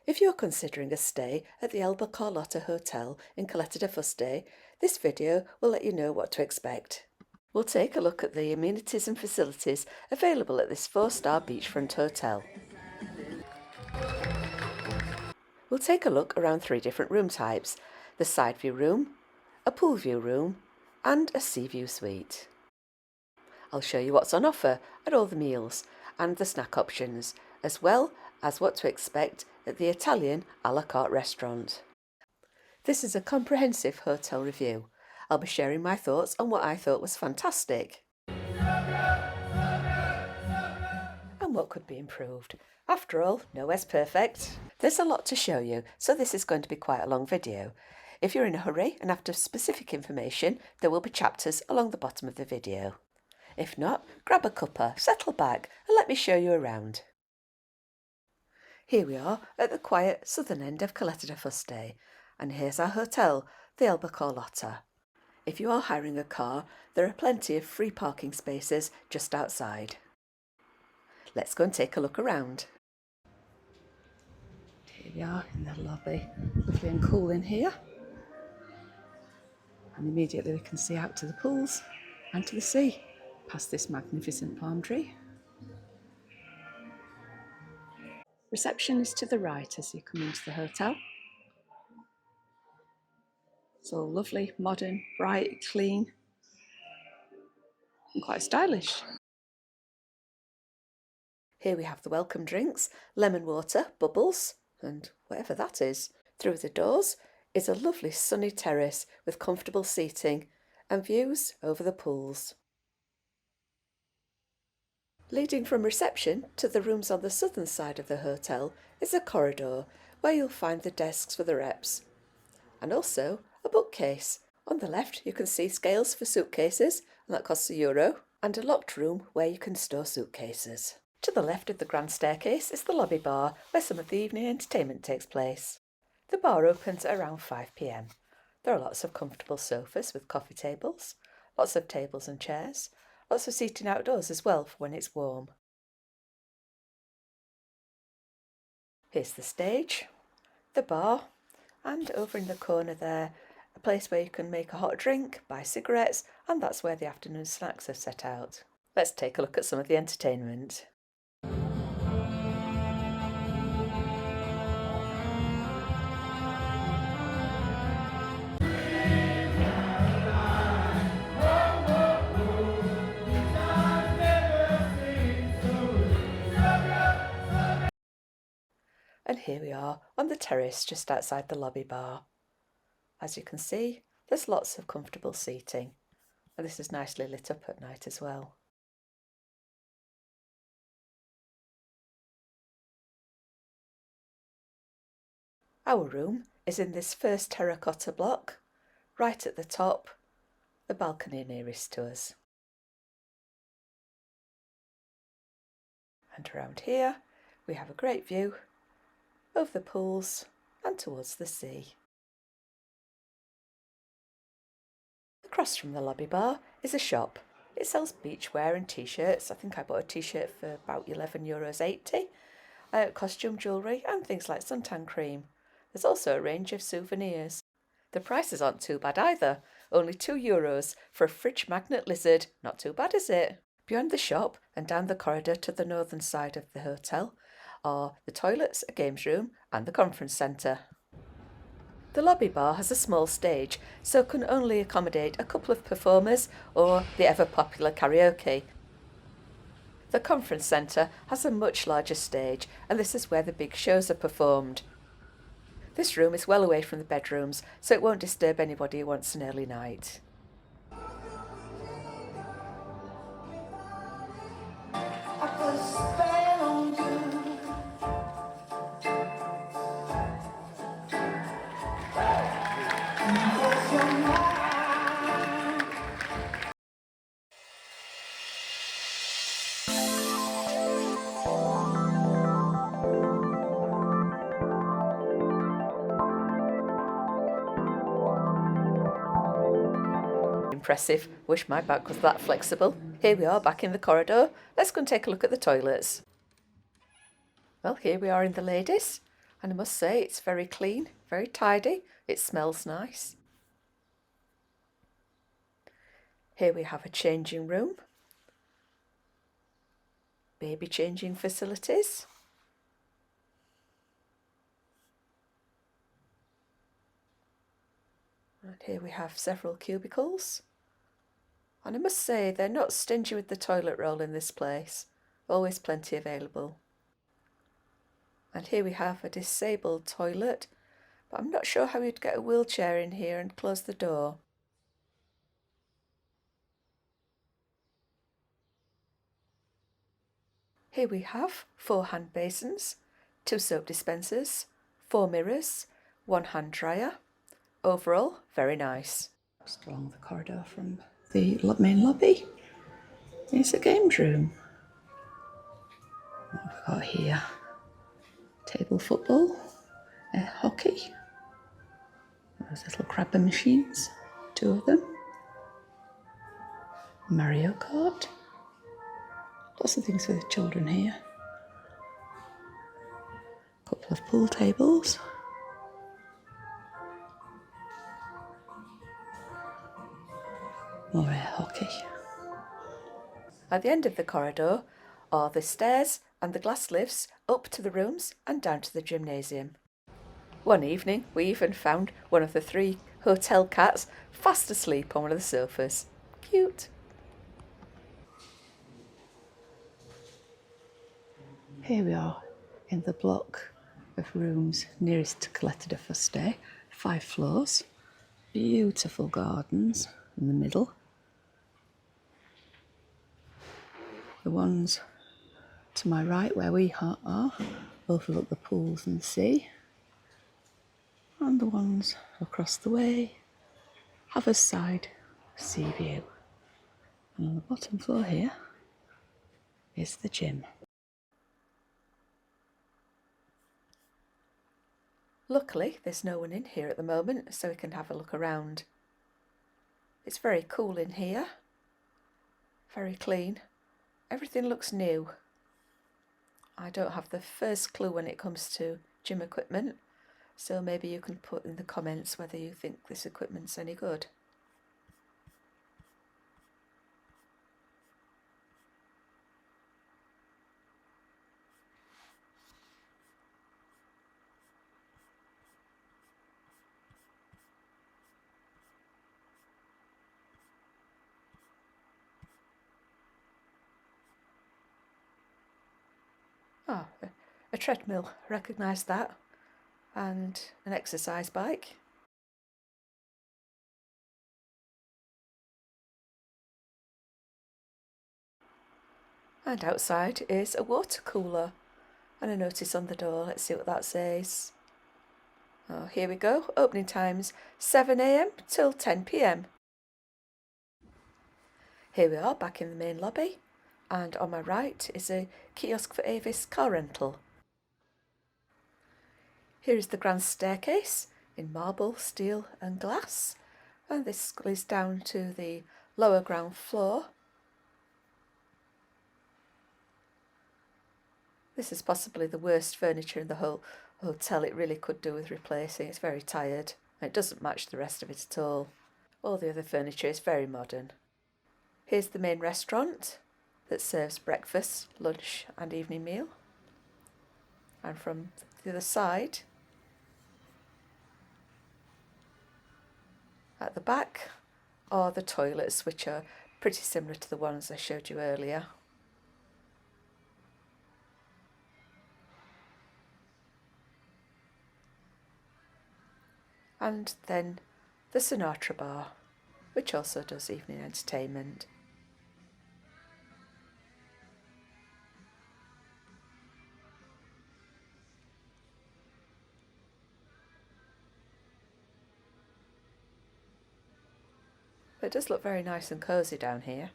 If you're considering a stay at the Elba Carlota Hotel in Caleta de Fuste, this video will let you know what to expect. We'll take a look at the amenities and facilities available at this 4-star beachfront hotel. We'll take a look around 3 different room types: the side view room, a pool view room, and a sea view suite. I'll show you what's on offer at all the meals and the snack options, as well as what to expect at the Italian a la carte restaurant. This is a comprehensive hotel review. I'll be sharing my thoughts on what I thought was fantastic and what could be improved. After all, nowhere's perfect. There's a lot to show you, so this is going to be quite a long video. If you're in a hurry and after specific information, there will be chapters along the bottom of the video. If not, grab a cuppa, settle back and let me show you around. Here we are at the quiet southern end of Caleta de Fuste, and here's our hotel, the Elba Carlota. If you are hiring a car, there are plenty of free parking spaces just outside. Let's go and take a look around. Here we are in the lobby, lovely and cool in here. And immediately we can see out to the pools and to the sea, past this magnificent palm tree. Reception is to the right as you come into the hotel. It's all lovely, modern, bright, clean, and quite stylish. Here we have the welcome drinks, lemon water, bubbles, and whatever that is. Through the doors is a lovely sunny terrace with comfortable seating and views over the pools. Leading from reception to the rooms on the southern side of the hotel is a corridor where you'll find the desks for the reps, and also a bookcase. On the left you can see scales for suitcases, and that costs €1, and a locked room where you can store suitcases. To the left of the grand staircase is the lobby bar where some of the evening entertainment takes place. The bar opens at around 5 p.m. There are lots of comfortable sofas with coffee tables, lots of tables and chairs, lots of seating outdoors as well for when it's warm. Here's the stage, the bar, and over in the corner there, a place where you can make a hot drink, buy cigarettes, and that's where the afternoon snacks are set out. Let's take a look at some of the entertainment. And here we are on the terrace just outside the lobby bar. As you can see, there's lots of comfortable seating, and this is nicely lit up at night as well. Our room is in this first terracotta block, right at the top, the balcony nearest to us. And around here we have a great view over the pools and towards the sea. Across from the lobby bar is a shop. It sells beachwear and t-shirts. I think I bought a t-shirt for about €11.80. Costume jewellery and things like suntan cream. There's also a range of souvenirs. The prices aren't too bad either. Only €2 for a fridge magnet lizard. Not too bad, is it? Beyond the shop and down the corridor to the northern side of the hotel are the toilets, a games room and the conference centre. The lobby bar has a small stage, so can only accommodate a couple of performers or the ever-popular karaoke. The conference centre has a much larger stage, and this is where the big shows are performed. This room is well away from the bedrooms, so it won't disturb anybody who wants an early night. Impressive. Wish my back was that flexible. Here we are back in the corridor. Let's go and take a look at the toilets. Well, here we are in the ladies, And I must say it's very clean, very tidy. It smells nice. Here we have a changing room, baby changing facilities. And here we have several cubicles. And I must say they're not stingy with the toilet roll in this place. Always plenty available. And here we have a disabled toilet, but I'm not sure how you'd get a wheelchair in here and close the door. Here we have 4 hand basins, 2 soap dispensers, 4 mirrors, 1 hand dryer. Overall, very nice. Just along the corridor from the main lobby is a games room. What we've got here, table football, hockey, those little crabber machines, 2 of them, Mario Kart, lots of things for the children here, a couple of pool tables, more air hockey. At the end of the corridor are the stairs and the glass lifts up to the rooms and down to the gymnasium. One evening we even found one of the 3 hotel cats fast asleep on one of the sofas. Cute. Here we are in the block of rooms nearest to Caleta de Fuste, 5 floors, beautiful gardens in the middle. The ones to my right where we are overlook the pools and the sea, and the ones across the way have a side sea view. And on the bottom floor here is the gym. Luckily there's no one in here at the moment, so we can have a look around. It's very cool in here, very clean. Everything looks new. I don't have the first clue when it comes to gym equipment, so maybe you can put in the comments whether you think this equipment's any good. Oh, a treadmill, recognise that, and an exercise bike. And outside is a water cooler and a notice on the door. Let's see what that says. Oh, here we go. Opening times 7 AM till 10 PM. Here we are back in the main lobby, and on my right is a kiosk for Avis car rental. Here is the grand staircase in marble, steel and glass, and this goes down to the lower ground floor. This is possibly the worst furniture in the whole hotel. It really could do with replacing. It's very tired and it doesn't match the rest of it at all. All the other furniture is very modern. Here's the main restaurant that serves breakfast, lunch and evening meal. And from the other side, at the back, are the toilets, which are pretty similar to the ones I showed you earlier. And then the Sinatra bar, which also does evening entertainment. It does look very nice and cosy down here.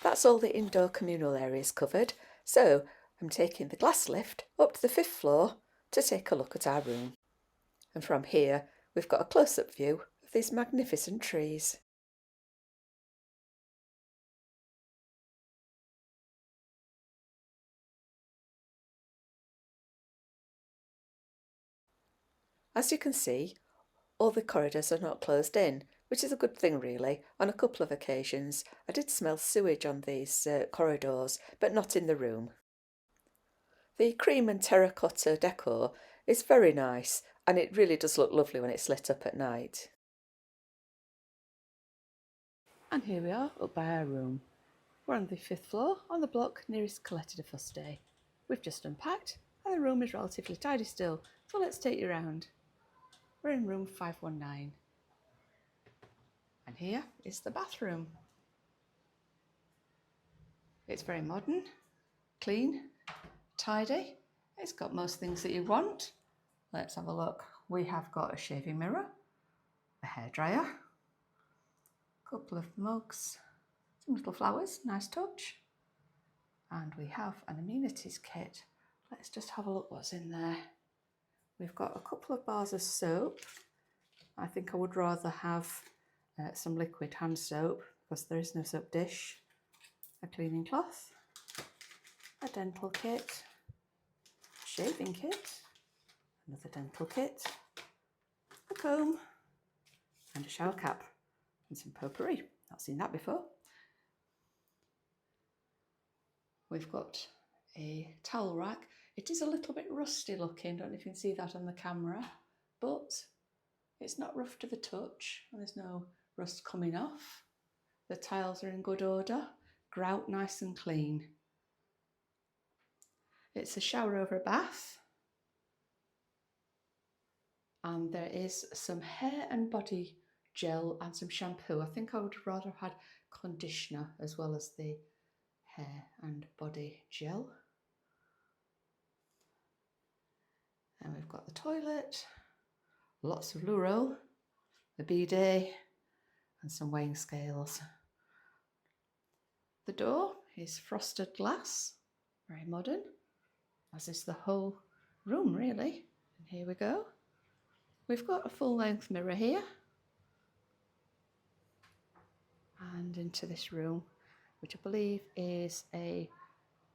That's all the indoor communal areas covered, so I'm taking the glass lift up to the 5th floor to take a look at our room. And from here we've got a close-up view of these magnificent trees. As you can see, all the corridors are not closed in, which is a good thing really. On a couple of occasions I did smell sewage on these corridors, but not in the room. The cream and terracotta decor is very nice, and it really does look lovely when it's lit up at night. And here we are up by our room. We're on the 5th floor on the block nearest Caleta de Fuste. We've just unpacked and the room is relatively tidy still, so let's take you around. We're in room 519. And here is the bathroom. It's very modern, clean, tidy. It's got most things that you want. Let's have a look. We have got a shaving mirror, a hairdryer, a couple of mugs, some little flowers, nice touch. And we have an amenities kit. Let's just have a look what's in there. We've got a couple of bars of soap. I think I would rather have some liquid hand soap because there is no soap dish. A cleaning cloth, a dental kit, a shaving kit, another dental kit, a comb, and a shower cap, and some potpourri. Not seen that before. We've got a towel rack. It is a little bit rusty looking, don't know if you can see that on the camera, but it's not rough to the touch and there's no rust coming off. The tiles are in good order, grout nice and clean. It's a shower over a bath, and there is some hair and body gel and some shampoo. I think I would rather have had conditioner as well as the hair and body gel. And we've got the toilet, lots of loo roll, the bidet, and some weighing scales. The door is frosted glass, very modern, as is the whole room really. And here we go. We've got a full length mirror here. And into this room, which I believe is a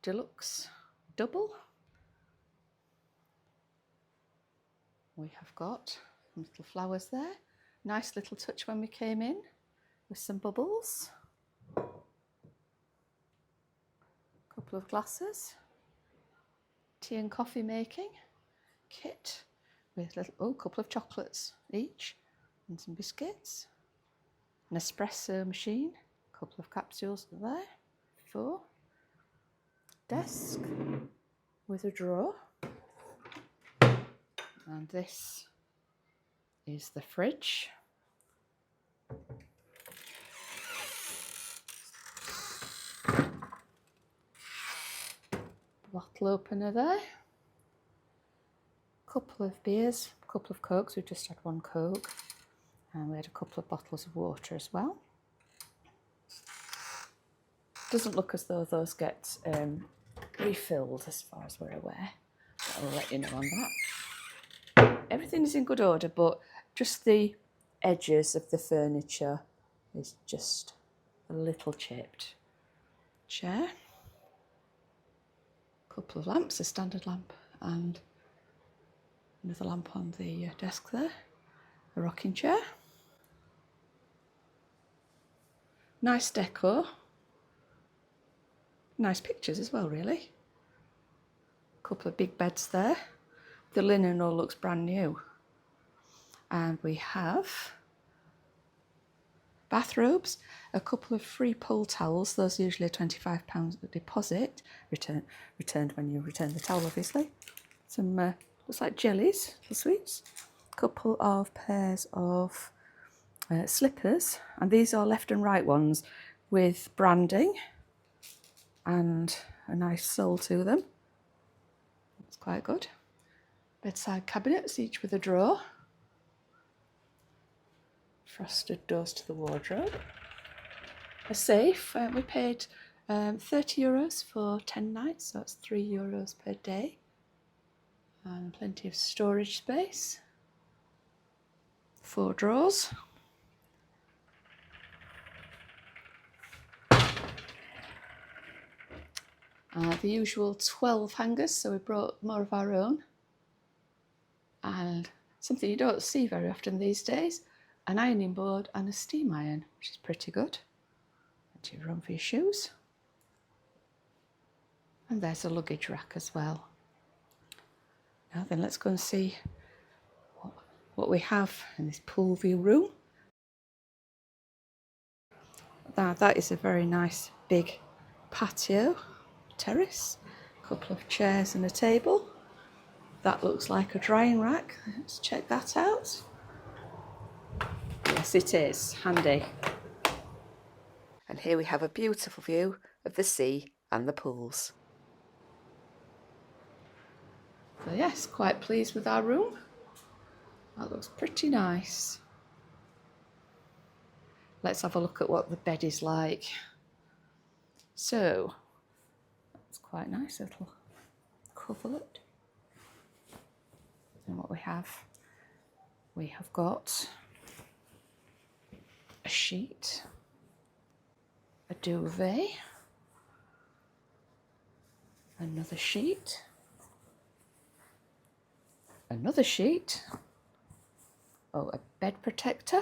deluxe double. We have got some little flowers there. Nice little touch when we came in with some bubbles. Couple of glasses. Tea and coffee making kit with a couple of chocolates each and some biscuits. An espresso machine, a couple of capsules there. 4. Desk with a drawer. And this is the fridge. Bottle opener there. Couple of beers, a couple of cokes. We've just had one coke. And we had a couple of bottles of water as well. Doesn't look as though those get refilled as far as we're aware. But I'll let you know on that. Everything is in good order, but just the edges of the furniture is just a little chipped. Chair. Couple of lamps, a standard lamp and another lamp on the desk there. A rocking chair. Nice decor. Nice pictures as well, really. Couple of big beds there. The linen all looks brand new. And we have bathrobes, a couple of free pull towels. Those are usually a £25 deposit, returned when you return the towel, obviously. Some looks like jellies, little sweets. A couple of pairs of slippers, and these are left and right ones with branding and a nice sole to them. That's quite good. Bedside cabinets, each with a drawer. Frosted doors to the wardrobe. A safe. We paid €30 for 10 nights, so it's €3 per day. And plenty of storage space. 4 drawers. The usual 12 hangers, so we brought more of our own. And something you don't see very often these days. An ironing board and a steam iron, which is pretty good. Plenty of room for your shoes. And there's a luggage rack as well. Now then, let's go and see what we have in this pool view room. Now that is a very nice big patio, terrace, a couple of chairs and a table. That looks like a drying rack. Let's check that out. Yes, it is. Handy. And here we have a beautiful view of the sea and the pools. So yes, quite pleased with our room. That looks pretty nice. Let's have a look at what the bed is like. So, that's quite nice, little coverlet. And what we have got a sheet, a duvet, another sheet, a bed protector,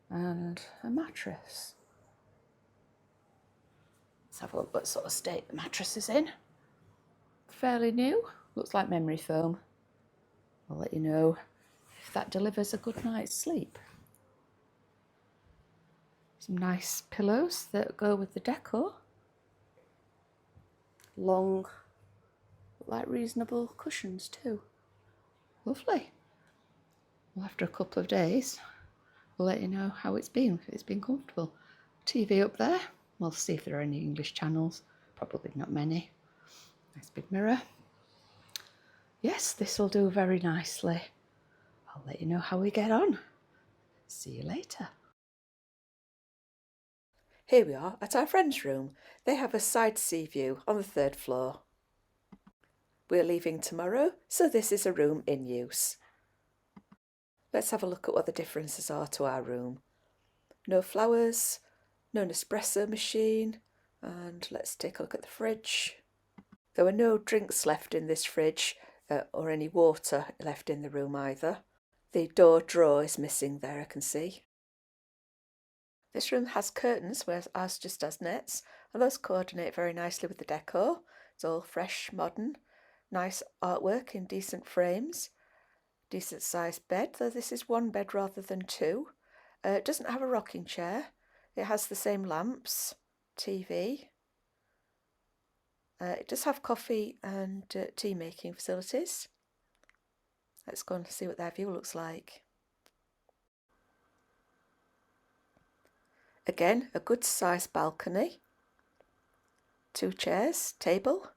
and a mattress. Let's have a look what sort of state the mattress is in. Fairly new, looks like memory foam. I'll let you know if that delivers a good night's sleep. Some nice pillows that go with the decor. Long, like reasonable cushions too. Lovely. Well, after a couple of days, we'll let you know how it's been, if it's been comfortable. TV up there. We'll see if there are any English channels. Probably not many. Nice big mirror. Yes, this will do very nicely. I'll let you know how we get on. See you later. Here we are at our friend's room. They have a side sea view on the 3rd floor. We're leaving tomorrow, so this is a room in use. Let's have a look at what the differences are to our room. No flowers, no Nespresso machine, and let's take a look at the fridge. There were no drinks left in this fridge, or any water left in the room either. The door drawer is missing there, I can see. This room has curtains, whereas ours just has nets, and those coordinate very nicely with the decor. It's all fresh, modern, nice artwork in decent frames. Decent sized bed, though this is one bed rather than two. It doesn't have a rocking chair. It has the same lamps, TV. It does have coffee and tea making facilities. Let's go and see what their view looks like. Again, a good sized balcony. 2 chairs, table,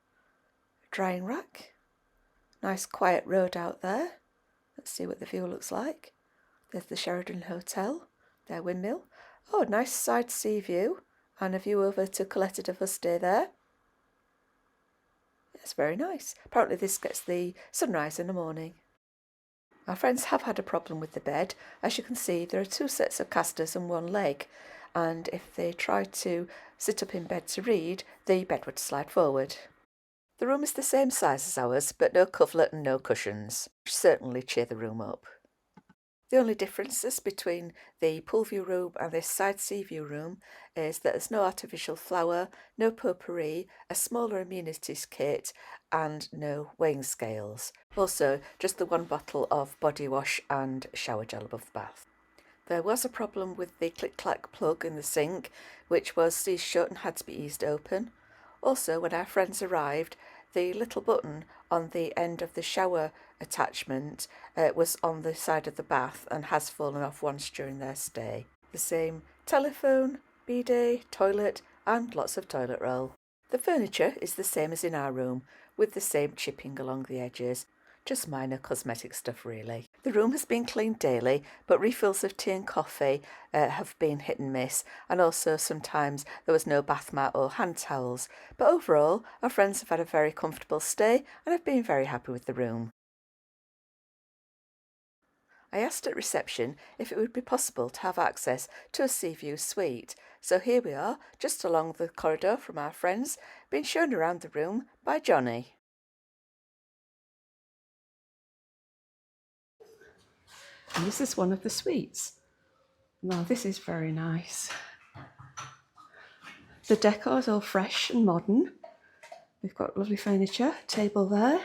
drying rack. Nice quiet road out there. Let's see what the view looks like. There's the Sheraton Hotel, their windmill. Oh, nice side sea view and a view over to Caleta de Fuste there. It's very nice. Apparently this gets the sunrise in the morning. Our friends have had a problem with the bed. As you can see, there are 2 sets of casters and 1 leg, and if they try to sit up in bed to read, the bed would slide forward. The room is the same size as ours, but no coverlet and no cushions, which certainly cheer the room up. The only differences between the pool view room and this side sea view room is that there's no artificial flower, no potpourri, a smaller amenities kit, and no weighing scales. Also, just the 1 bottle of body wash and shower gel above the bath. There was a problem with the click-clack plug in the sink, which was seized shut and had to be eased open. Also, when our friends arrived, the little button on the end of the shower attachment was on the side of the bath and has fallen off once during their stay. The same telephone, bidet, toilet, and lots of toilet roll. The furniture is the same as in our room, with the same chipping along the edges. Just minor cosmetic stuff really. The room has been cleaned daily, but refills of tea and coffee have been hit and miss, and also sometimes there was no bath mat or hand towels. But overall, our friends have had a very comfortable stay and have been very happy with the room. I asked at reception if it would be possible to have access to a sea view suite, so here we are, just along the corridor from our friends, being shown around the room by Johnny. And this is one of the suites. Now this is very nice. The decor is all fresh and modern. We've got lovely furniture, table there,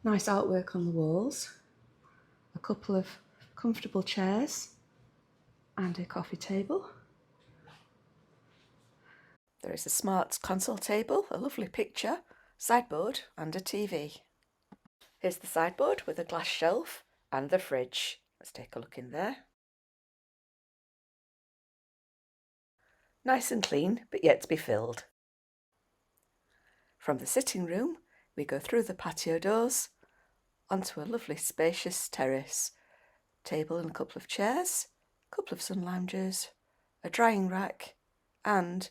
nice artwork on the walls, a couple of comfortable chairs and a coffee table. There is a smart console table, a lovely picture, sideboard and a TV. Here's the sideboard with a glass shelf and the fridge. Let's take a look in there. Nice and clean, but yet to be filled. From the sitting room, we go through the patio doors onto a lovely spacious terrace. Table and a couple of chairs, a couple of sun loungers, a drying rack and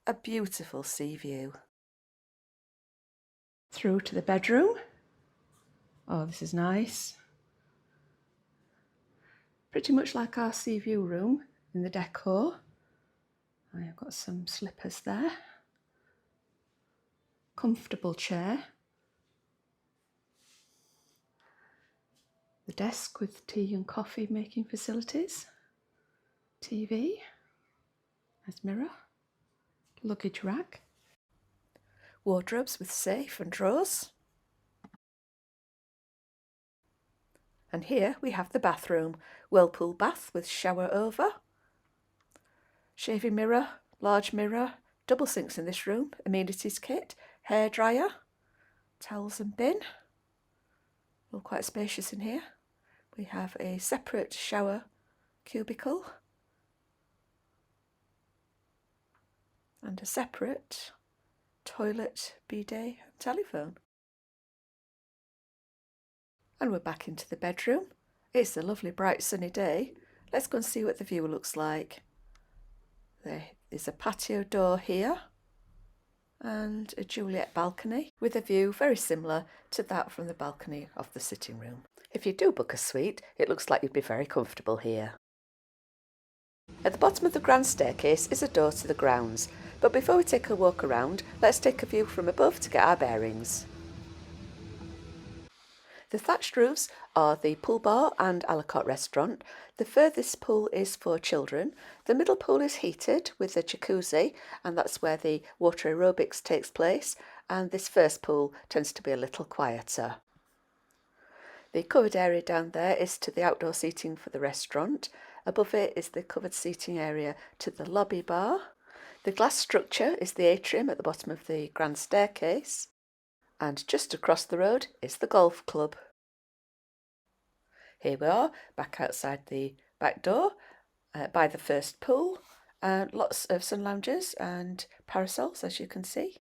a beautiful sea view. Through to the bedroom. Oh, this is nice. Pretty much like our sea view room in the decor. I've got some slippers there. Comfortable chair. The desk with tea and coffee making facilities. TV. Nice mirror. Luggage rack. Wardrobes with safe and drawers. And here we have the bathroom. Whirlpool bath with shower over. Shaving mirror, large mirror, double sinks in this room, amenities kit, hair dryer, towels and bin. All quite spacious in here. We have a separate shower cubicle and a separate toilet, bidet and telephone. And we're back into the bedroom. It's a lovely bright sunny day. Let's go and see what the view looks like. There is a patio door here and a Juliet balcony with a view very similar to that from the balcony of the sitting room. If you do book a suite, it looks like you'd be very comfortable here. At the bottom of the grand staircase is a door to the grounds, but before we take a walk around, let's take a view from above to get our bearings. The thatched roofs are the pool bar and a la carte restaurant. The furthest pool is for children. The middle pool is heated with a jacuzzi, and that's where the water aerobics takes place. And this first pool tends to be a little quieter. The covered area down there is to the outdoor seating for the restaurant. Above it is the covered seating area to the lobby bar. The glass structure is the atrium at the bottom of the grand staircase. And just across the road is the golf club. Here we are, back outside the back door, by the first pool. Lots of sun loungers and parasols, as you can see.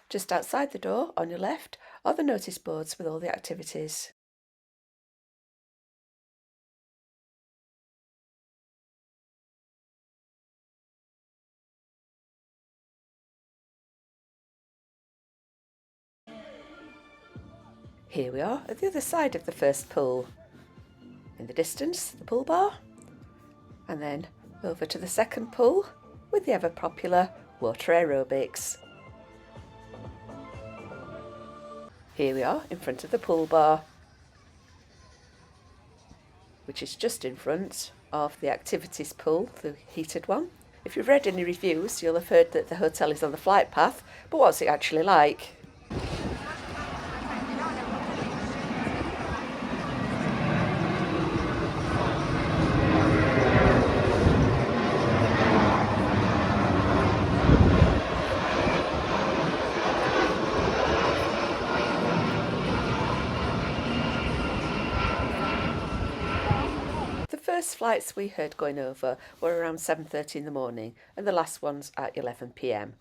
Just outside the door, on your left, are the notice boards with all the activities. Here we are at the other side of the first pool. In the distance, the pool bar, and then over to the second pool with the ever popular water aerobics. Here we are in front of the pool bar, which is just in front of the activities pool, the heated one. If you've read any reviews, you'll have heard that the hotel is on the flight path, but what's it actually like? The first flights we heard going over were around 7:30 in the morning and the last ones at 11 p.m.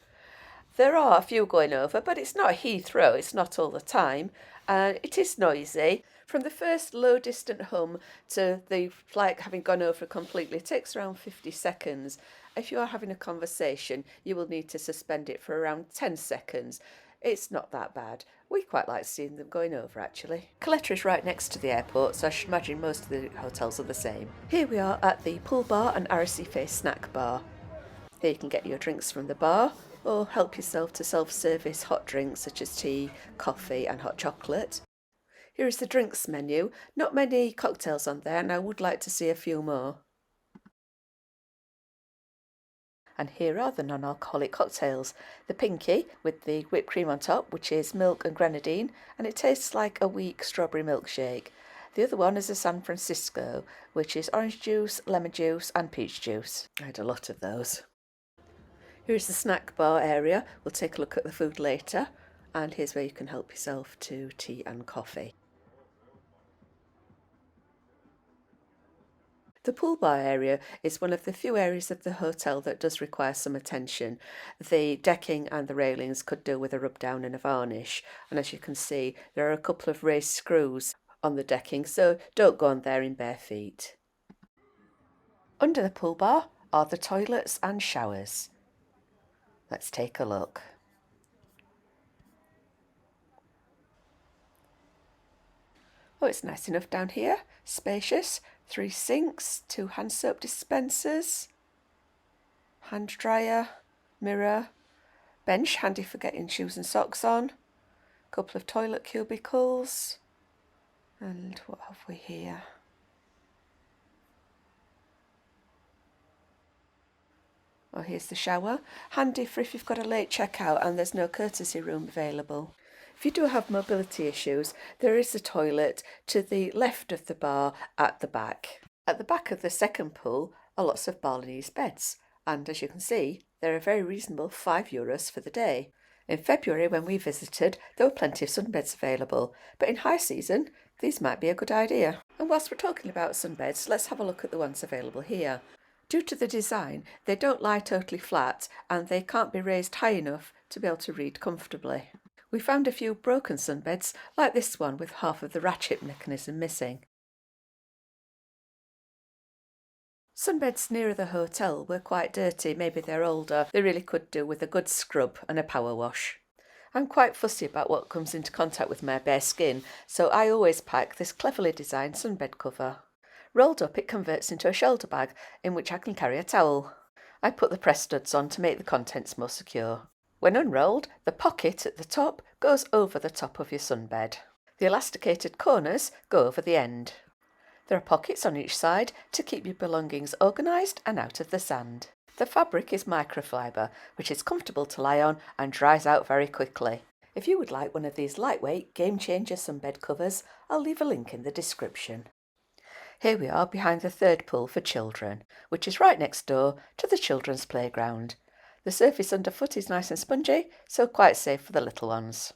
There are a few going over, but it's not Heathrow, it's not all the time, and it is noisy. From the first low distant hum to the flight having gone over completely, it takes around 50 seconds. If you are having a conversation, you will need to suspend it for around 10 seconds. It's not that bad. We quite like seeing them going over, actually. Caleta is right next to the airport, so I should imagine most of the hotels are the same. Here we are at the pool bar and Arrecife snack bar. Here you can get your drinks from the bar, or help yourself to self-service hot drinks such as tea, coffee and hot chocolate. Here is the drinks menu. Not many cocktails on there, and I would like to see a few more. And here are the non-alcoholic cocktails. The Pinky with the whipped cream on top, which is milk and grenadine, and it tastes like a weak strawberry milkshake. The other one is a San Francisco, which is orange juice, lemon juice and peach juice. I had a lot of those. Here's the snack bar area. We'll take a look at the food later. And here's where you can help yourself to tea and coffee. The pool bar area is one of the few areas of the hotel that does require some attention. The decking and the railings could do with a rub down and a varnish, and as you can see there are a couple of raised screws on the decking, so don't go on there in bare feet. Under the pool bar are the toilets and showers. Let's take a look. Oh, it's nice enough down here, spacious, 3 sinks, 2 hand soap dispensers, hand dryer, mirror, bench handy for getting shoes and socks on, couple of toilet cubicles, and what have we here? Oh, here's the shower, handy for if you've got a late checkout and there's no courtesy room available. If you do have mobility issues, there is a toilet to the left of the bar at the back. At the back of the second pool are lots of Balinese beds, and as you can see, they're a very reasonable €5 for the day. In February, when we visited, there were plenty of sunbeds available, but in high season, these might be a good idea. And whilst we're talking about sunbeds, let's have a look at the ones available here. Due to the design, they don't lie totally flat, and they can't be raised high enough to be able to read comfortably. We found a few broken sunbeds, like this one with half of the ratchet mechanism missing. Sunbeds nearer the hotel were quite dirty, maybe they're older. They really could do with a good scrub and a power wash. I'm quite fussy about what comes into contact with my bare skin, so I always pack this cleverly designed sunbed cover. Rolled up, it converts into a shoulder bag in which I can carry a towel. I put the press studs on to make the contents more secure. When unrolled, the pocket at the top goes over the top of your sunbed. The elasticated corners go over the end. There are pockets on each side to keep your belongings organised and out of the sand. The fabric is microfibre, which is comfortable to lie on and dries out very quickly. If you would like one of these lightweight game-changer sunbed covers, I'll leave a link in the description. Here we are behind the third pool for children, which is right next door to the children's playground. The surface underfoot is nice and spongy, so quite safe for the little ones.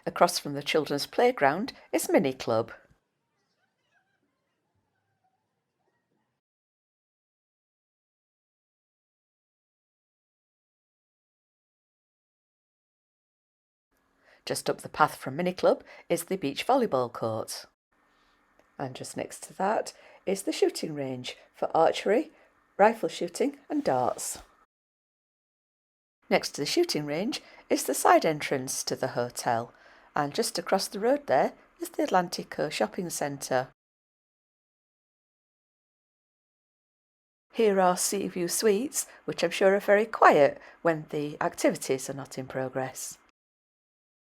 Across from the children's playground is Mini Club. Just up the path from Mini Club is the beach volleyball court. And just next to that is the shooting range for archery, rifle shooting and darts. Next to the shooting range is the side entrance to the hotel, and just across the road there is the Atlantico shopping centre. Here are Sea View Suites, which I'm sure are very quiet when the activities are not in progress.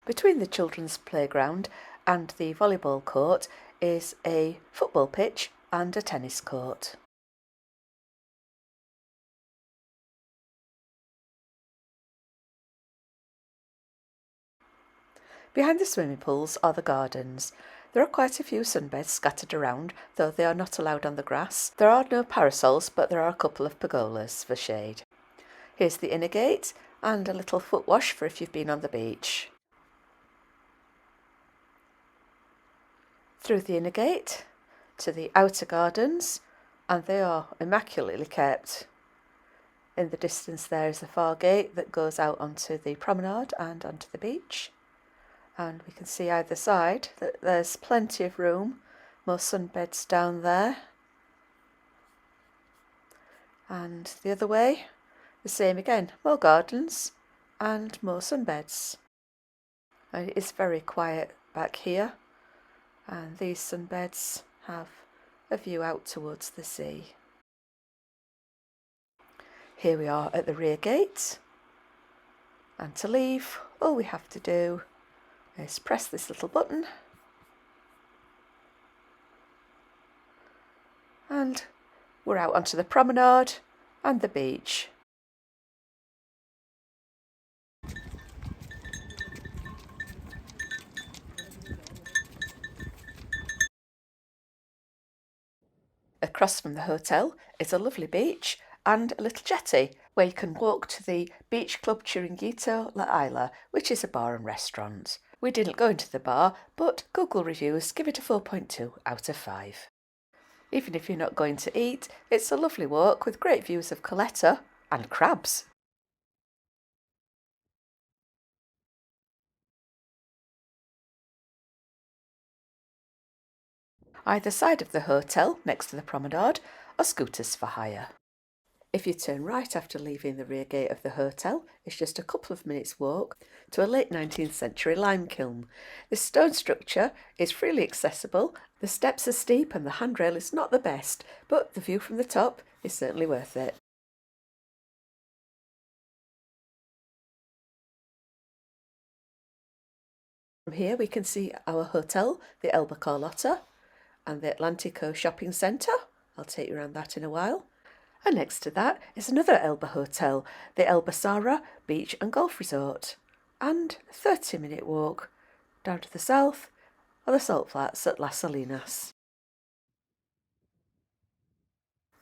Between the children's playground and the volleyball court is a football pitch and a tennis court. Behind the swimming pools are the gardens. There are quite a few sunbeds scattered around, though they are not allowed on the grass. There are no parasols, but there are a couple of pergolas for shade. Here's the inner gate and a little foot wash for if you've been on the beach. Through the inner gate to the outer gardens, and they are immaculately kept. In the distance there is the far gate that goes out onto the promenade and onto the beach. And we can see either side that there's plenty of room, more sunbeds down there. And the other way, the same again, more gardens and more sunbeds. And it is very quiet back here, and these sunbeds have a view out towards the sea. Here we are at the rear gate, and to leave, all we have to do is press this little button and we're out onto the promenade and the beach. Across from the hotel is a lovely beach and a little jetty where you can walk to the beach club Chiringuito La Isla, which is a bar and restaurant. We didn't go into the bar, but Google reviews give it a 4.2 out of 5. Even if you're not going to eat, it's a lovely walk with great views of Caleta and crabs. Either side of the hotel, next to the promenade, are scooters for hire. If you turn right after leaving the rear gate of the hotel, it's just a couple of minutes' walk to a late 19th century lime kiln. This stone structure is freely accessible, the steps are steep and the handrail is not the best, but the view from the top is certainly worth it. From here we can see our hotel, the Elba Carlota, and the Atlantico shopping centre. I'll take you around that in a while. And next to that is another Elba hotel, the Elba Sara Beach and Golf Resort. And a 30-minute walk down to the south are the salt flats at Las Salinas.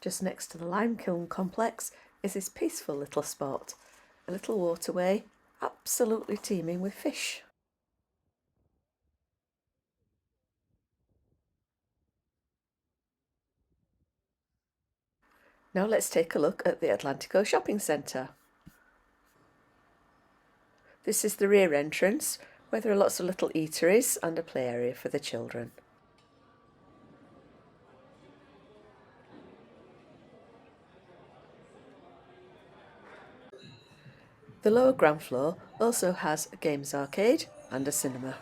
Just next to the lime kiln complex is this peaceful little spot, a little waterway absolutely teeming with fish. Now let's take a look at the Atlantico shopping centre. This is the rear entrance, where there are lots of little eateries and a play area for the children. The lower ground floor also has a games arcade and a cinema.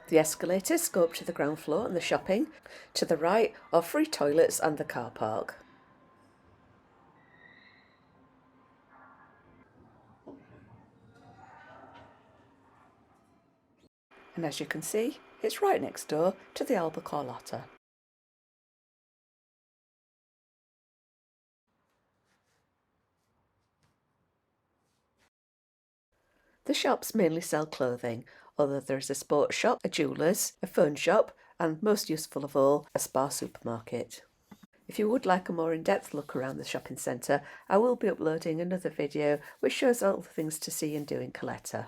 The escalators go up to the ground floor and the shopping. To the right are free toilets and the car park. And as you can see, it's right next door to the Elba Carlota. The shops mainly sell clothing, although there is a sports shop, a jeweller's, a phone shop, and most useful of all, a spa supermarket. If you would like a more in-depth look around the shopping centre, I will be uploading another video which shows all the things to see and do in Caleta.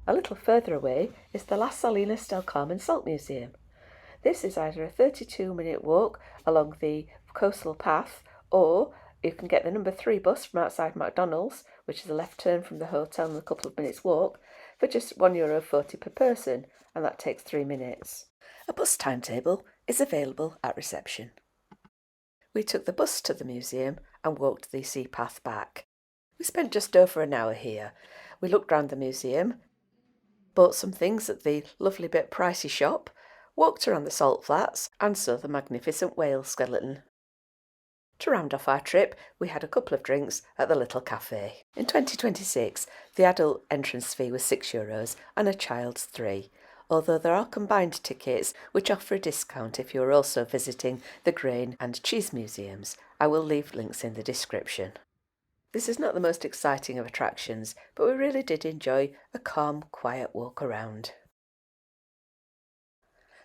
A little further away is the Las Salinas del Carmen Salt Museum. This is either a 32-minute walk along the coastal path, or you can get the number 3 bus from outside McDonald's, which is a left turn from the hotel and a couple of minutes walk, for just €1.40 per person, and that takes 3 minutes. A bus timetable is available at reception. We took the bus to the museum and walked the sea path back. We spent just over an hour here. We looked round the museum, bought some things at the lovely bit pricey shop, walked around the salt flats and saw the magnificent whale skeleton. To round off our trip, we had a couple of drinks at the little cafe. In 2026, the adult entrance fee was €6 and a child's £3, although there are combined tickets which offer a discount if you are also visiting the grain and cheese museums. I will leave links in the description. This is not the most exciting of attractions, but we really did enjoy a calm, quiet walk around.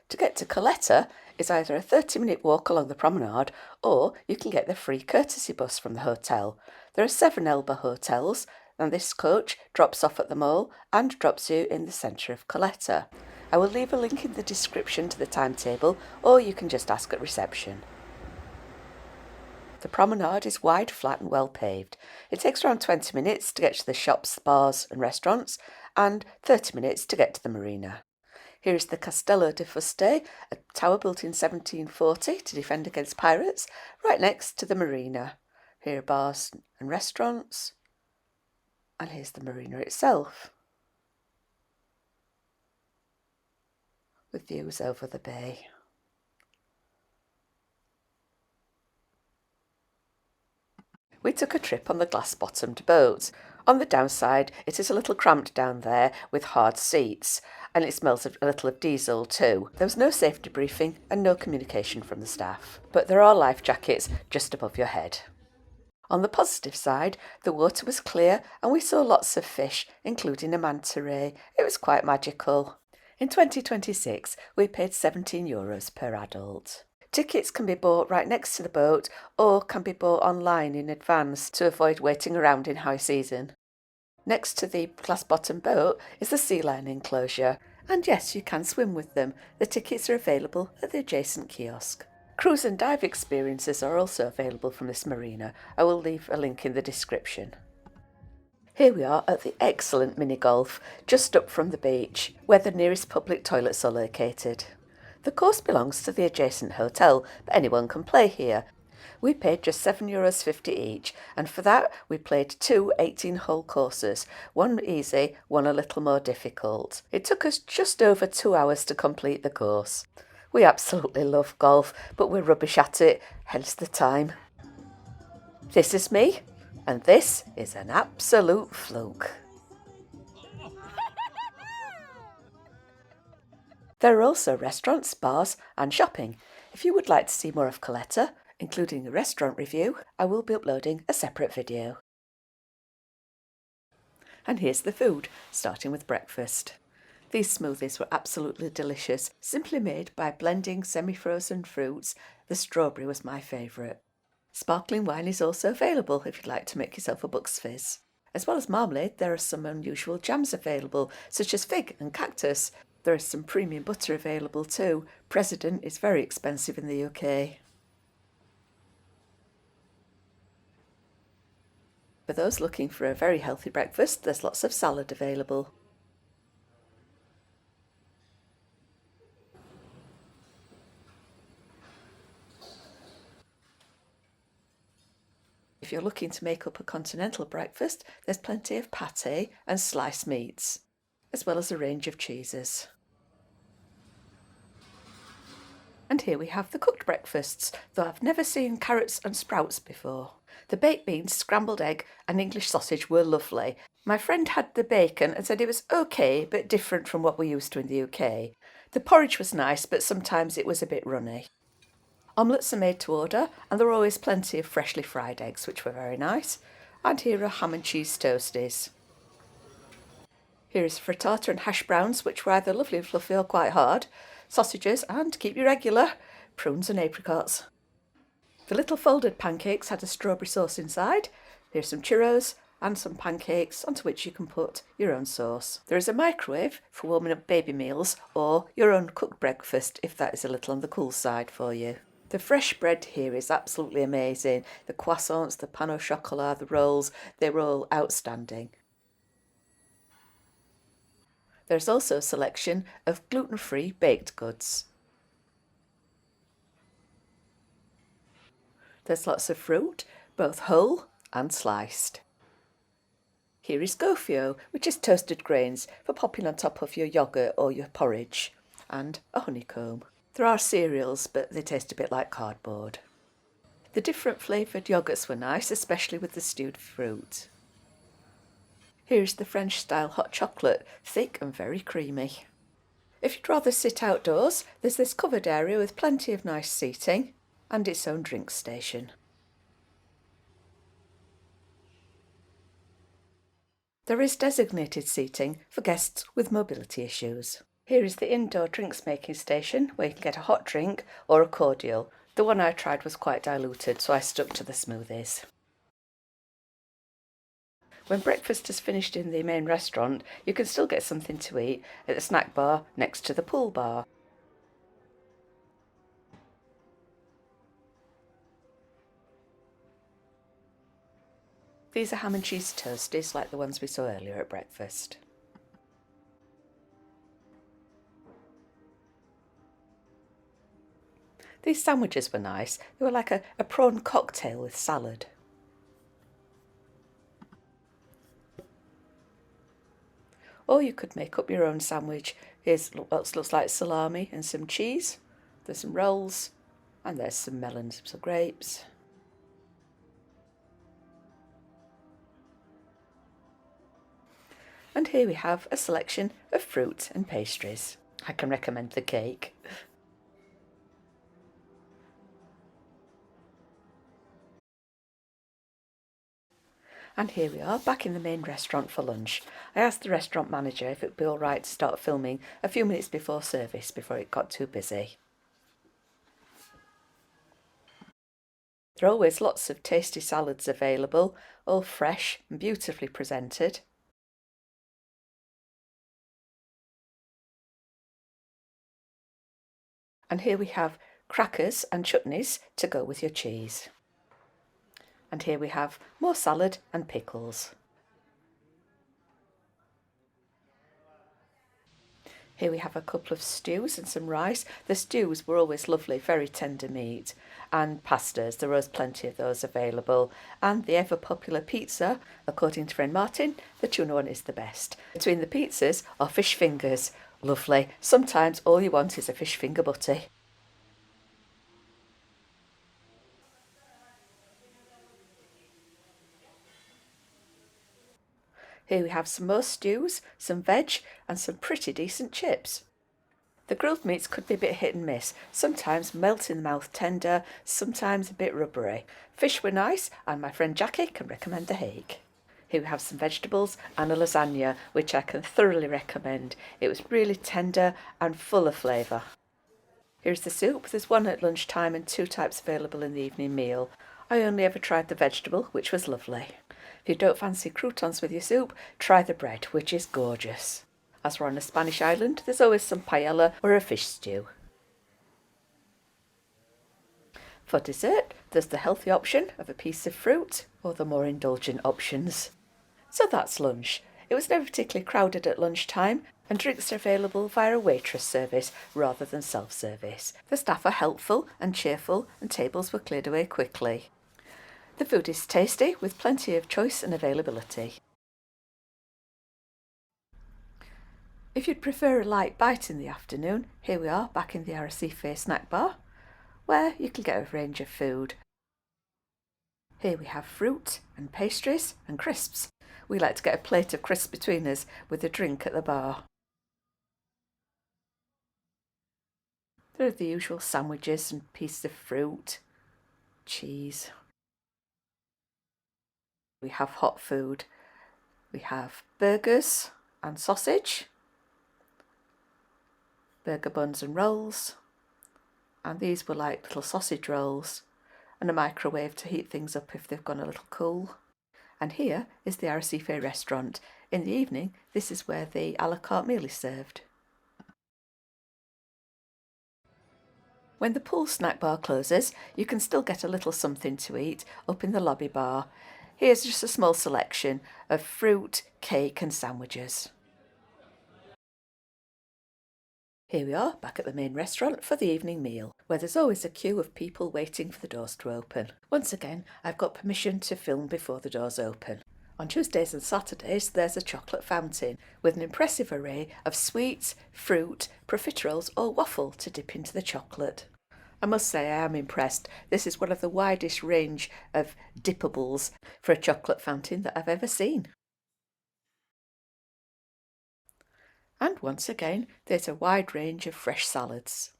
To get to Caleta is either a 30-minute walk along the promenade, or you can get the free courtesy bus from the hotel. There are 7 Elba hotels, and this coach drops off at the mall and drops you in the centre of Caleta. I will leave a link in the description to the timetable, or you can just ask at reception. The promenade is wide, flat and well paved. It takes around 20 minutes to get to the shops, bars and restaurants, and 30 minutes to get to the marina. Here is the Caleta de Fuste, a tower built in 1740 to defend against pirates, right next to the marina. Here are bars and restaurants, and here's the marina itself, with views over the bay. We took a trip on the glass-bottomed boat. On the downside, it is a little cramped down there with hard seats, and it smells a little of diesel too. There was no safety briefing and no communication from the staff, but there are life jackets just above your head. On the positive side, the water was clear and we saw lots of fish, including a manta ray. It was quite magical. In 2026, we paid €17 per adult. Tickets can be bought right next to the boat or can be bought online in advance to avoid waiting around in high season. Next to the glass-bottom boat is the sea lion enclosure, and yes, you can swim with them. The tickets are available at the adjacent kiosk. Cruise and dive experiences are also available from this marina. I will leave a link in the description. Here we are at the excellent mini golf, just up from the beach, where the nearest public toilets are located. The course belongs to the adjacent hotel, but anyone can play here. We paid just €7.50 each, and for that we played two 18-hole courses, one easy, one a little more difficult. It took us just over 2 hours to complete the course. We absolutely love golf, but we're rubbish at it, hence the time. This is me, and this is an absolute fluke. There are also restaurants, bars and shopping. If you would like to see more of Caleta, including a restaurant review, I will be uploading a separate video. And here's the food, starting with breakfast. These smoothies were absolutely delicious, simply made by blending semi-frozen fruits. The strawberry was my favourite. Sparkling wine is also available if you'd like to make yourself a Bucks Fizz. As well as marmalade, there are some unusual jams available, such as fig and cactus. There is some premium butter available too. President is very expensive in the UK. For those looking for a very healthy breakfast, there's lots of salad available. If you're looking to make up a continental breakfast, there's plenty of pâté and sliced meats, as well as a range of cheeses. And here we have the cooked breakfasts, though I've never seen carrots and sprouts before. The baked beans, scrambled egg and English sausage were lovely. My friend had the bacon and said it was okay, but different from what we're used to in the UK. The porridge was nice, but sometimes it was a bit runny. Omelettes are made to order, and there are always plenty of freshly fried eggs, which were very nice. And here are ham and cheese toasties. Here is frittata and hash browns, which were either lovely and fluffy or quite hard. Sausages and, keep you regular, prunes and apricots. The little folded pancakes had a strawberry sauce inside. Here's some churros and some pancakes onto which you can put your own sauce. There is a microwave for warming up baby meals or your own cooked breakfast if that is a little on the cool side for you. The fresh bread here is absolutely amazing. The croissants, the pain au chocolat, the rolls, they were all outstanding. There's also a selection of gluten-free baked goods. There's lots of fruit, both whole and sliced. Here is gofio, which is toasted grains for popping on top of your yoghurt or your porridge, and a honeycomb. There are cereals, but they taste a bit like cardboard. The different flavoured yoghurts were nice, especially with the stewed fruit. Here's the French-style hot chocolate, thick and very creamy. If you'd rather sit outdoors, there's this covered area with plenty of nice seating and its own drink station. There is designated seating for guests with mobility issues. Here is the indoor drinks making station where you can get a hot drink or a cordial. The one I tried was quite diluted, so I stuck to the smoothies. When breakfast is finished in the main restaurant, you can still get something to eat at the snack bar next to the pool bar. These are ham and cheese toasties like the ones we saw earlier at breakfast. These sandwiches were nice. They were like a prawn cocktail with salad. Or you could make up your own sandwich. Here's what looks like salami and some cheese. There's some rolls, and there's some melons, some grapes. And here we have a selection of fruit and pastries. I can recommend the cake. And here we are, back in the main restaurant for lunch. I asked the restaurant manager if it would be alright to start filming a few minutes before service, before it got too busy. There are always lots of tasty salads available, all fresh and beautifully presented. And here we have crackers and chutneys to go with your cheese. And here we have more salad and pickles. Here we have a couple of stews and some rice. The stews were always lovely, very tender meat. And pastas, there was plenty of those available. And the ever popular pizza, according to friend Martin, the tuna one is the best. Between the pizzas are fish fingers. Lovely. Sometimes all you want is a fish finger butty. Here we have some more stews, some veg and some pretty decent chips. The grilled meats could be a bit hit and miss, sometimes melt in the mouth tender, sometimes a bit rubbery. Fish were nice and my friend Jackie can recommend the hake. Here we have some vegetables and a lasagna, which I can thoroughly recommend. It was really tender and full of flavour. Here's the soup. There's one at lunchtime and 2 types available in the evening meal. I only ever tried the vegetable, which was lovely. If you don't fancy croutons with your soup, try the bread, which is gorgeous. As we're on a Spanish island, there's always some paella or a fish stew. For dessert, there's the healthy option of a piece of fruit or the more indulgent options. So that's lunch. It was never particularly crowded at lunchtime, and drinks are available via a waitress service rather than self-service. The staff are helpful and cheerful, and tables were cleared away quickly. The food is tasty with plenty of choice and availability. If you'd prefer a light bite in the afternoon, here we are back in the Arrecife snack bar, where you can get a range of food. Here we have fruit and pastries and crisps. We like to get a plate of crisps between us with a drink at the bar. There are the usual sandwiches and pieces of fruit, cheese. We have hot food. We have burgers and sausage, burger buns and rolls, and these were like little sausage rolls, and a microwave to heat things up if they've gone a little cool. And here is the Arrecife restaurant. In the evening, this is where the a la carte meal is served. When the pool snack bar closes, you can still get a little something to eat up in the lobby bar. Here's just a small selection of fruit, cake and sandwiches. Here we are, back at the main restaurant for the evening meal, where there's always a queue of people waiting for the doors to open. Once again, I've got permission to film before the doors open. On Tuesdays and Saturdays, there's a chocolate fountain with an impressive array of sweets, fruit, profiteroles or waffle to dip into the chocolate. I must say I am impressed. This is one of the widest range of dippables for a chocolate fountain that I've ever seen. And once again, there's a wide range of fresh salads.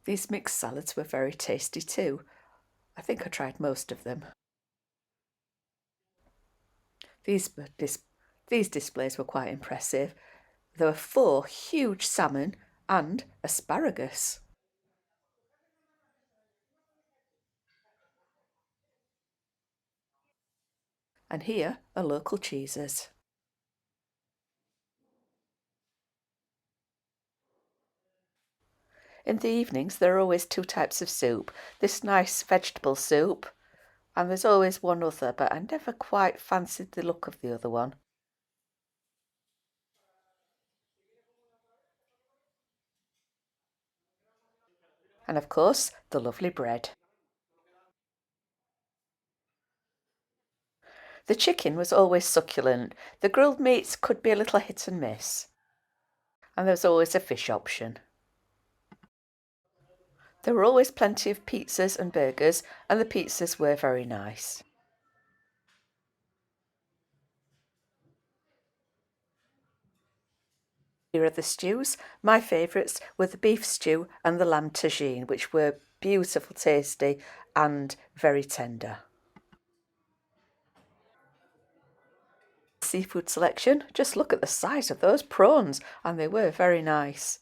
These mixed salads were very tasty too. I think I tried most of them. These displays were quite impressive. There were 4 huge salmon and asparagus. And here are local cheeses. In the evenings there are always 2 types of soup. This nice vegetable soup, and there's always one other, but I never quite fancied the look of the other one. And of course, the lovely bread. The chicken was always succulent. The grilled meats could be a little hit and miss. And there's always a fish option. There were always plenty of pizzas and burgers, and the pizzas were very nice. Here are the stews. My favourites were the beef stew and the lamb tagine, which were beautiful, tasty and very tender. Seafood selection, just look at the size of those prawns, and they were very nice.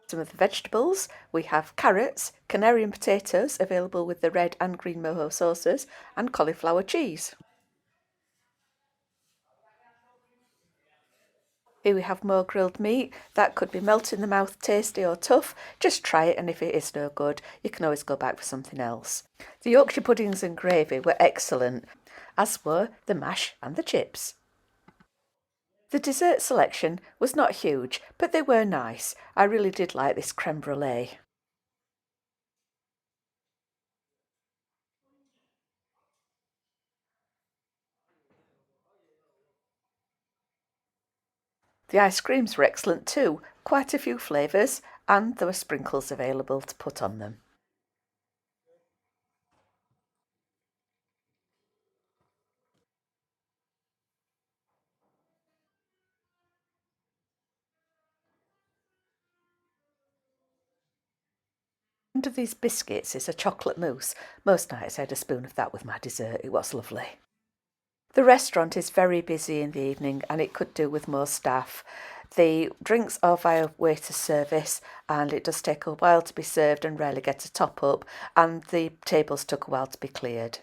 Some of the vegetables, we have carrots, canary and potatoes available with the red and green mojo sauces, and cauliflower cheese. Here we have more grilled meat. That could be melt in the mouth, tasty or tough. Just try it, and if it is no good, you can always go back for something else. The Yorkshire puddings and gravy were excellent, as were the mash and the chips. The dessert selection was not huge, but they were nice. I really did like this creme brulee. The ice creams were excellent too, quite a few flavours, and there were sprinkles available to put on them. Under these biscuits is a chocolate mousse. Most nights I had a spoon of that with my dessert. It was lovely. The restaurant is very busy in the evening, and it could do with more staff. The drinks are via waiter service, and it does take a while to be served and rarely get a top up, and the tables took a while to be cleared.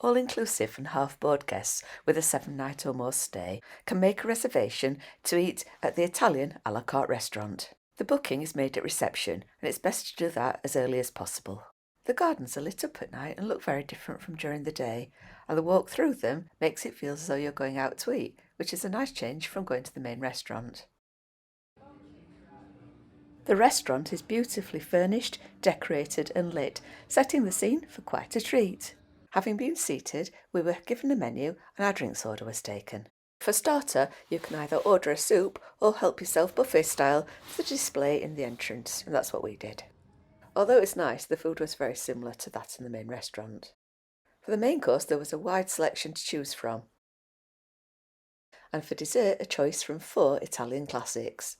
All-inclusive and half-board guests with a 7-night or more stay can make a reservation to eat at the Italian à la carte restaurant. The booking is made at reception, and it's best to do that as early as possible. The gardens are lit up at night and look very different from during the day, and the walk through them makes it feel as though you're going out to eat, which is a nice change from going to the main restaurant. The restaurant is beautifully furnished, decorated and lit, setting the scene for quite a treat. Having been seated, we were given a menu and our drinks order was taken. For starter, you can either order a soup or help yourself buffet style for the display in the entrance, and that's what we did. Although it's nice, the food was very similar to that in the main restaurant. For the main course, there was a wide selection to choose from. And for dessert, a choice from 4 Italian classics.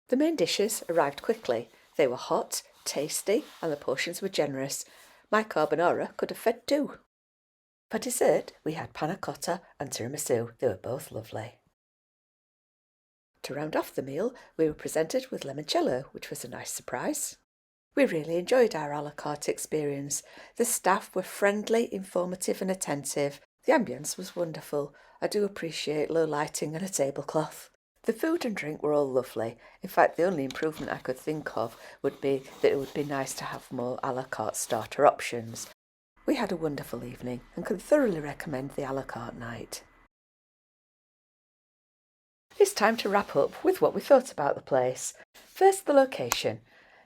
The main dishes arrived quickly. They were hot, tasty, and the portions were generous. My carbonara could have fed 2. For dessert, we had panna cotta and tiramisu. They were both lovely. To round off the meal, we were presented with limoncello, which was a nice surprise. We really enjoyed our à la carte experience. The staff were friendly, informative and attentive. The ambience was wonderful. I do appreciate low lighting and a tablecloth. The food and drink were all lovely. In fact, the only improvement I could think of would be that it would be nice to have more à la carte starter options. We had a wonderful evening and can thoroughly recommend the à la carte night. It's time to wrap up with what we thought about the place. First, the location.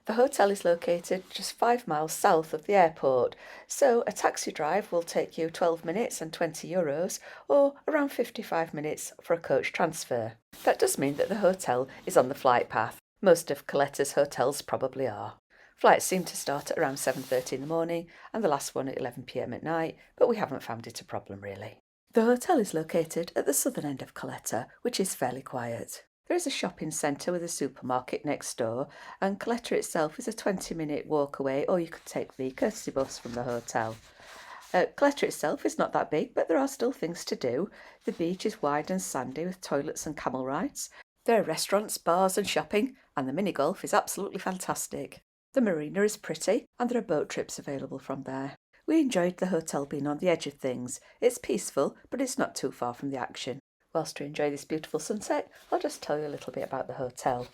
The hotel is located just 5 miles south of the airport, so a taxi drive will take you 12 minutes and €20, or around 55 minutes for a coach transfer. That does mean that the hotel is on the flight path. Most of Caleta's hotels probably are. Flights seem to start at around 7:30 in the morning and the last one at 11 p.m. at night, but we haven't found it a problem really. The hotel is located at the southern end of Caleta, which is fairly quiet. There is a shopping centre with a supermarket next door, and Caleta itself is a 20-minute walk away, or you could take the courtesy bus from the hotel. Caleta itself is not that big, but there are still things to do. The beach is wide and sandy with toilets and camel rides. There are restaurants, bars and shopping, and the mini-golf is absolutely fantastic. The marina is pretty, and there are boat trips available from there. We enjoyed the hotel being on the edge of things. It's peaceful, but it's not too far from the action. Whilst we enjoy this beautiful sunset, I'll just tell you a little bit about the hotel.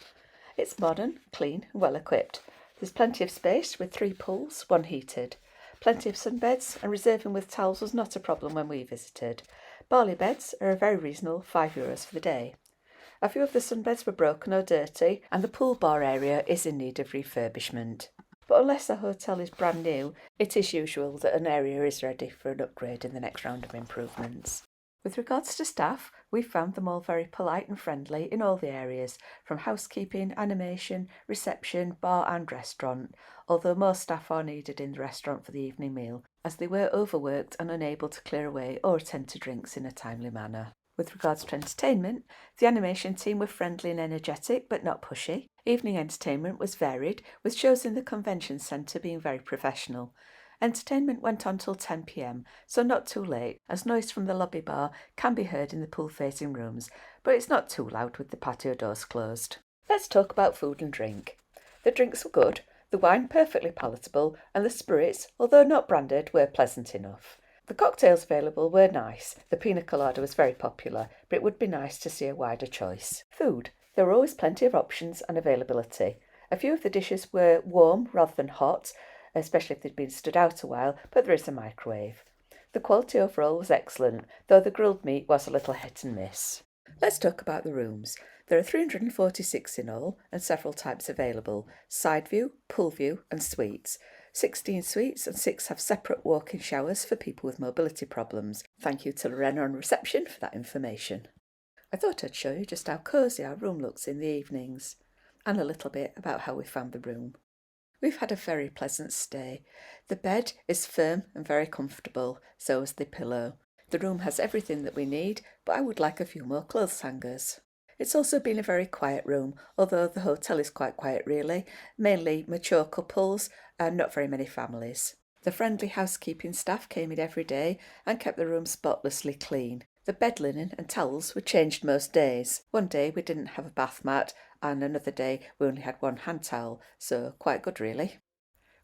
It's modern, clean and well equipped. There's plenty of space with 3 pools, 1 heated. Plenty of sunbeds, and reserving with towels was not a problem when we visited. Barley beds are a very reasonable €5 for the day. A few of the sunbeds were broken or dirty, and the pool bar area is in need of refurbishment. but unless a hotel is brand new, it is usual that an area is ready for an upgrade in the next round of improvements. With regards to staff, we found them all very polite and friendly in all the areas, from housekeeping, animation, reception, bar and restaurant, although most staff are needed in the restaurant for the evening meal, as they were overworked and unable to clear away or attend to drinks in a timely manner. With regards to entertainment, the animation team were friendly and energetic, but not pushy. Evening entertainment was varied, with shows in the convention centre being very professional. Entertainment went on till 10 p.m, so not too late, as noise from the lobby bar can be heard in the pool-facing rooms, but it's not too loud with the patio doors closed. Let's talk about food and drink. The drinks were good, the wine perfectly palatable, and the spirits, although not branded, were pleasant enough. The cocktails available were nice. The pina colada was very popular, but it would be nice to see a wider choice. Food. There were always plenty of options and availability. A few of the dishes were warm rather than hot, especially if they'd been stood out a while, but there is a microwave. The quality overall was excellent, though the grilled meat was a little hit and miss. Let's talk about the rooms. There are 346 in all, and several types available: side view, pool view and suites. 16 suites and 6 have separate walk-in showers for people with mobility problems. Thank you to Lorena on reception for that information. I thought I'd show you just how cosy our room looks in the evenings, and a little bit about how we found the room. We've had a very pleasant stay. The bed is firm and very comfortable, so is the pillow. The room has everything that we need, but I would like a few more clothes hangers. It's also been a very quiet room, although the hotel is quite quiet really, mainly mature couples and not very many families. The friendly housekeeping staff came in every day and kept the room spotlessly clean. The bed linen and towels were changed most days. One day we didn't have a bath mat, and another day we only had one hand towel, so quite good really.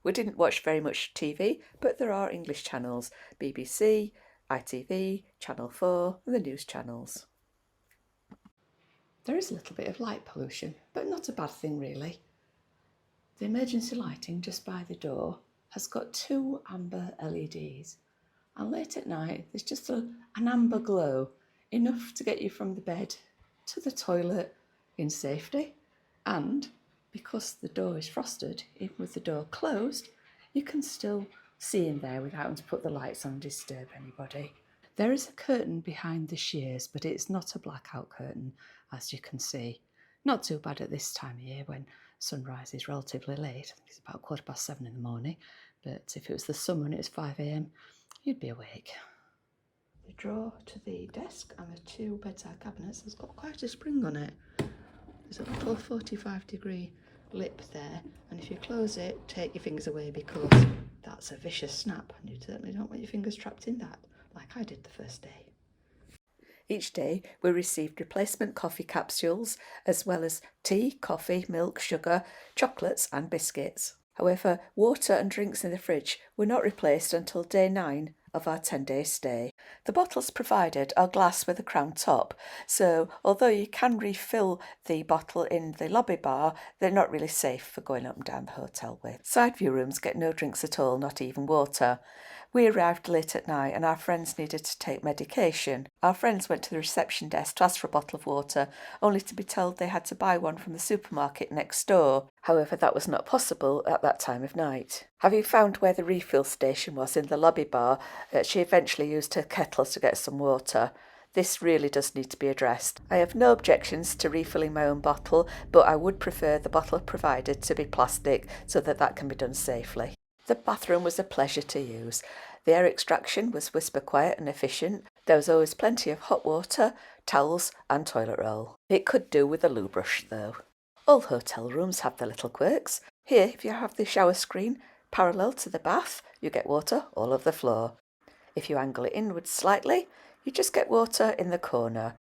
We didn't watch very much TV, but there are English channels: BBC, ITV, Channel 4 and the news channels. There is a little bit of light pollution, but not a bad thing really. The emergency lighting just by the door has got 2 amber LEDs, and late at night there's just an amber glow, enough to get you from the bed to the toilet in safety. And because the door is frosted, even with the door closed, you can still see in there without having to put the lights on and disturb anybody. There is a curtain behind the shears, but it's not a blackout curtain, as you can see. Not too bad at this time of year when sunrise is relatively late. I think it's about 7:15 in the morning, but if it was the summer and it was 5 a.m, you'd be awake. The drawer to the desk and the 2 bedside cabinets has got quite a spring on it. There's a little 45-degree lip there, and if you close it, take your fingers away because that's a vicious snap, and you certainly don't want your fingers trapped in that, like I did the first day. Each day we received replacement coffee capsules, as well as tea, coffee, milk, sugar, chocolates and biscuits. However, water and drinks in the fridge were not replaced until day 9 of our 10-day stay. The bottles provided are glass with a crown top, so although you can refill the bottle in the lobby bar, they're not really safe for going up and down the hotel with. Side view rooms get no drinks at all, not even water. We arrived late at night and our friends needed to take medication. Our friends went to the reception desk to ask for a bottle of water, only to be told they had to buy one from the supermarket next door. However, that was not possible at that time of night. Having found where the refill station was in the lobby bar, she eventually used her kettle to get some water. This really does need to be addressed. I have no objections to refilling my own bottle, but I would prefer the bottle provided to be plastic so that can be done safely. The bathroom was a pleasure to use. The air extraction was whisper quiet and efficient. There was always plenty of hot water, towels and toilet roll. It could do with a loo brush though. All hotel rooms have their little quirks. Here, if you have the shower screen parallel to the bath, you get water all over the floor. If you angle it inwards slightly, you just get water in the corner,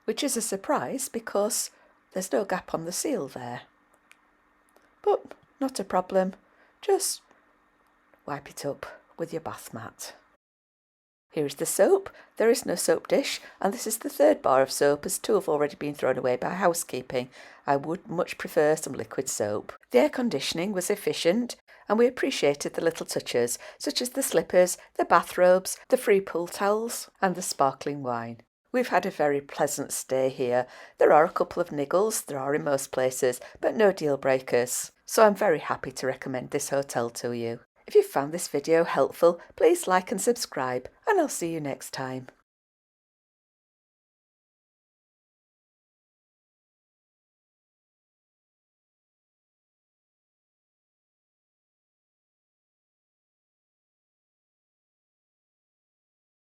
which is a surprise because there's no gap on the seal there. But not a problem. Just wipe it up with your bath mat. Here is the soap. There is no soap dish, and this is the 3rd bar of soap, as 2 have already been thrown away by housekeeping. I would much prefer some liquid soap. The air conditioning was efficient, and we appreciated the little touches, such as the slippers, the bathrobes, the free pool towels, and the sparkling wine. We've had a very pleasant stay here. There are a couple of niggles, there are in most places, but no deal breakers. So I'm very happy to recommend this hotel to you. If you found this video helpful, please like and subscribe, and I'll see you next time.